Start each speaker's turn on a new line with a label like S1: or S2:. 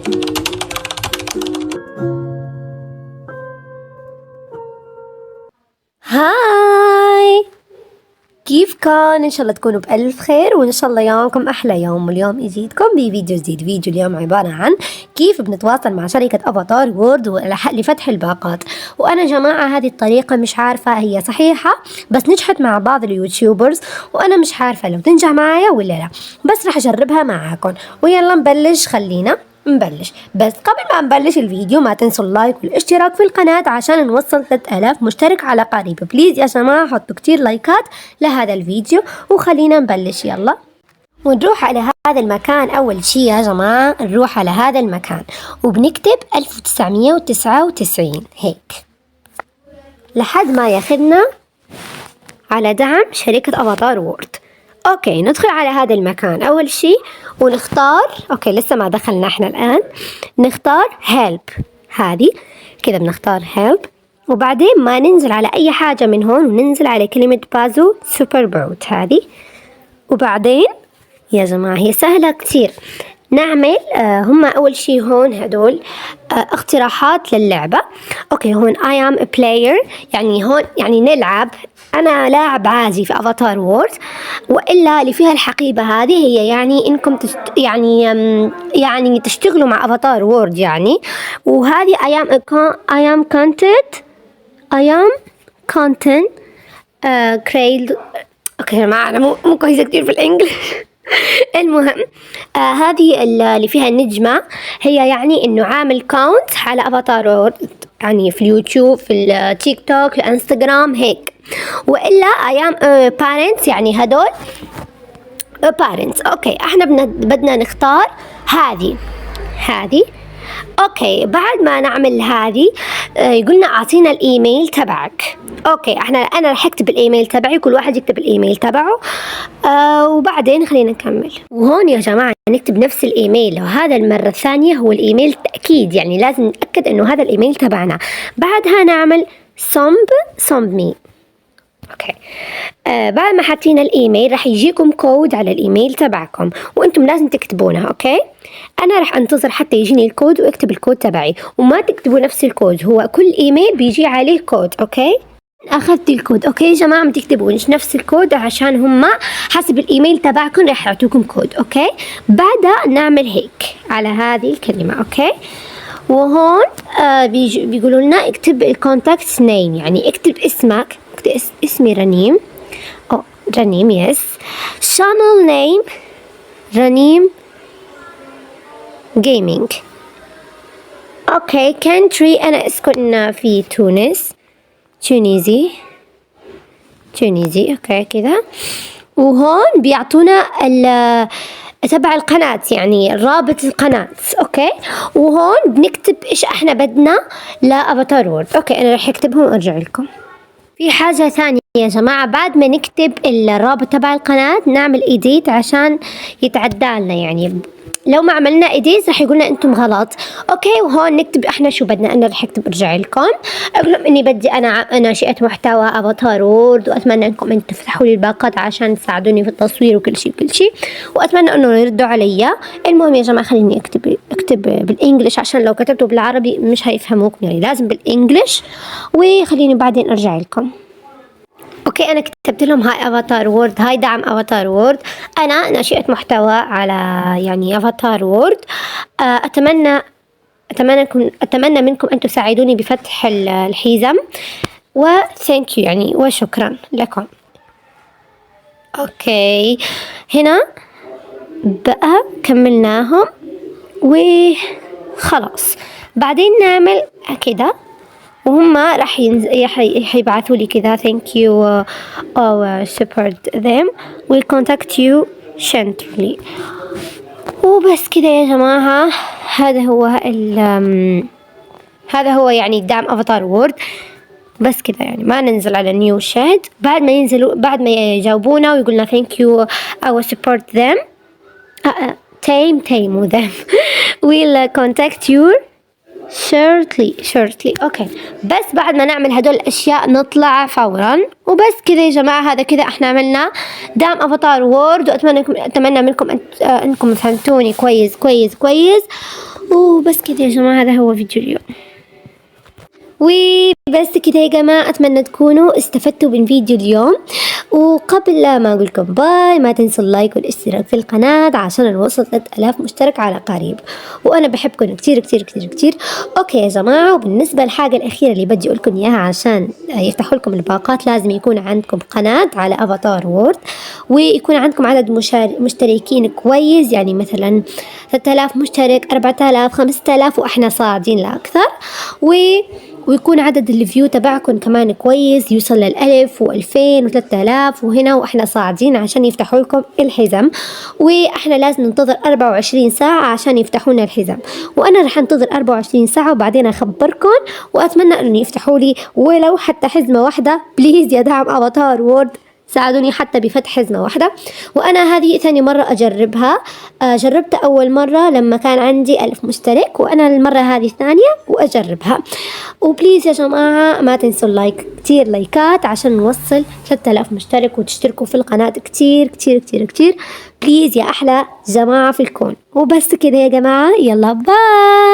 S1: هاي، كيفكن؟ ان شاء الله تكونوا بألف خير، وان شاء الله يومكم احلى يوم. واليوم اجيتكم بفيديو جديد. فيديو اليوم عبارة عن كيف بنتواصل مع شركة افاتار وورد لفتح الباقات. وانا جماعة هذه الطريقة مش عارفة هي صحيحة، بس نجحت مع بعض اليوتيوبرز، وانا مش عارفة لو تنجح معايا ولا لا، بس رح اجربها معاكم. ويلا نبلش. خلينا نبلش، بس قبل ما نبلش الفيديو ما تنسوا اللايك والاشتراك في القناة عشان نوصل 3000 مشترك على قريب. بليز يا جماعة حطوا كتير لايكات لهذا الفيديو، وخلينا نبلش. يلا ونروح على هذا المكان. أول شي يا جماعة نروح على هذا المكان وبنكتب 1999 هيك لحد ما ياخدنا على دعم شركة افاتار وورد. اوكي، ندخل على هذا المكان اول شي ونختار، اوكي لسه ما دخلنا احنا الان، نختار help. هذه كذا بنختار help، وبعدين ما ننزل على اي حاجة من هون، وننزل على كلمة بازو سوبر بوت هذه. وبعدين يا جماعة هي سهلة كتير. نعمل هم أول شي هون هدول اقتراحات للعبة. أوكي، هون I am a player، يعني هون يعني نلعب، أنا لاعب عادي في أفاتار وورد. وإلا اللي فيها الحقيبة هذه هي يعني إنكم يعني تشتغلوا مع أفاتار وورد يعني. وهذه I am content created. أوكي يا جماعة أنا مو كويسة كتير في الإنجليش. المهم هذه اللي فيها النجمة هي يعني انه عامل كاونت على افاتار وورد، يعني في اليوتيوب، في التيك توك، في الانستغرام هيك. والا ايام بارنتس، يعني هدول بارنتس. اوكي، احنا بدنا نختار هذه. اوكي، بعد ما نعمل هذه يقولنا اعطينا الايميل تبعك. اوكي، انا رح اكتب الايميل تبعي، كل واحد يكتب الايميل تبعه. وبعدين خلينا نكمل. وهون يا جماعه نكتب نفس الايميل، وهذا المره الثانيه هو الايميل تاكيد، يعني لازم نتاكد انه هذا الايميل تبعنا. بعدها نعمل صمب مي. اوكي، بعد ما حطينا الايميل رح يجيكم كود على الايميل تبعكم، وانتم لازم تكتبونها. اوكي، انا رح انتظر حتى يجيني الكود واكتب الكود تبعي، وما تكتبوا نفس الكود، هو كل ايميل بيجي عليه كود. اوكي، اخذت الكود. اوكي يا جماعه، ما تكتبونش نفس الكود عشان هم حسب الايميل تبعكم رح يعطوكم كود. اوكي، بعدها نعمل هيك على هذه الكلمه. اوكي، وهون بيقولوا لنا اكتب الكونتاكت نيم، يعني اكتب اسمك. اسمي رنيم. رنيم، يس. شانل نيم رنيم جيمنج. اوكي، كانتري انا اسكن في تونسي. اوكي كذا. وهون بيعطونا تبع القناة، يعني رابط القناة. اوكي، وهون بنكتب ايش احنا بدنا لافاتار وورد. اوكي، انا رح اكتبهم وارجع لكم. في حاجة ثانية يا جماعة، بعد ما نكتب الرابط تبع القناة نعمل إيديت عشان يتعدى لنا، يعني لو ما عملنا إيديت رح يقولنا أنتم غلط. أوكي، وهون نكتب إحنا شو بدنا. أنا رح أكتب أرجع لكم، أقول لهم إني بدي أنا ناشئة محتوى أفاتار وورد، وأتمنى إنكم أنتم تفتحوا لي الباقات عشان تساعدوني في التصوير وكل شيء، وأتمنى إنه يردوا علي. المهم يا جماعة خليني أكتب بالإنجليش، عشان لو كتبته بالعربي مش هيفهموكم، يعني لازم بالإنجليش. وخليني بعدين أرجع لكم. اوكي، انا كتبت لهم هاي افاتار وورد، هاي دعم افاتار وورد، انا ناشئة محتوى على يعني افاتار وورد. اتمنى منكم ان تساعدوني بفتح الحزم، وثانك يو يعني، وشكرا لكم. اوكي، هنا بقى كملناهم وخلاص. بعدين نعمل كده، وهم راح يبعثوا لي كذا thank you or support them will contact you shortly. وبس كذا يا جماعة، هذا هو يعني دعم افاتار وورد. بس كذا يعني ما ننزل على نيو شات. بعد ما يجاوبونا ويقولنا thank you or support them و them will contact you shortly. اوكي، بس بعد ما نعمل هدول الاشياء نطلع فورا. وبس كذا يا جماعه، هذا كذا احنا عملنا دعم افاتار وورد، واتمنى منكم انكم فهمتوني كويس. وبس كده يا جماعة، هذا هو فيديو اليوم. وبس كده يا جماعة، أتمنى تكونوا استفدتوا من فيديو اليوم. وقبل ما أقول لكم باي، ما تنسوا اللايك والاشتراك في القناة عشان نوصل 3000 مشترك على قريب. وأنا بحبكم كتير كتير كتير كتير. أوكي يا جماعة، وبالنسبة للحاجة الأخيرة اللي بدي أقول لكم إياها، عشان يفتحوا لكم الباقات لازم يكون عندكم قناة على أفاتار وورد، ويكون عندكم عدد مشتركين كويس، يعني مثلا 3000 مشترك، 4000، 5000، وإحنا صاعدين لأكثر. ويكون عدد الفيو تبعكم كمان كويس، يوصل ل1000 و2000 و3000، وهنا واحنا صاعدين عشان يفتحوا لكم الحزم. واحنا لازم ننتظر 24 ساعة عشان يفتحوا لنا الحزم، وانا رح انتظر 24 ساعة وبعدين اخبركم. واتمنى انه يفتحوا لي ولو حتى حزمة واحدة، بليز يا دعم افاتار وورد، ساعدوني حتى بفتح حزمة واحدة. وأنا هذه ثاني مرة أجربها. جربتها أول مرة لما كان عندي 1000 مشترك، وأنا المرة هذه الثانية وأجربها. وبليز يا جماعة ما تنسوا اللايك، كتير لايكات عشان نوصل 3000 مشترك، وتشتركوا في القناة كتير كتير كتير كتير، بليز يا أحلى جماعة في الكون. وبس كده يا جماعة، يلا باي.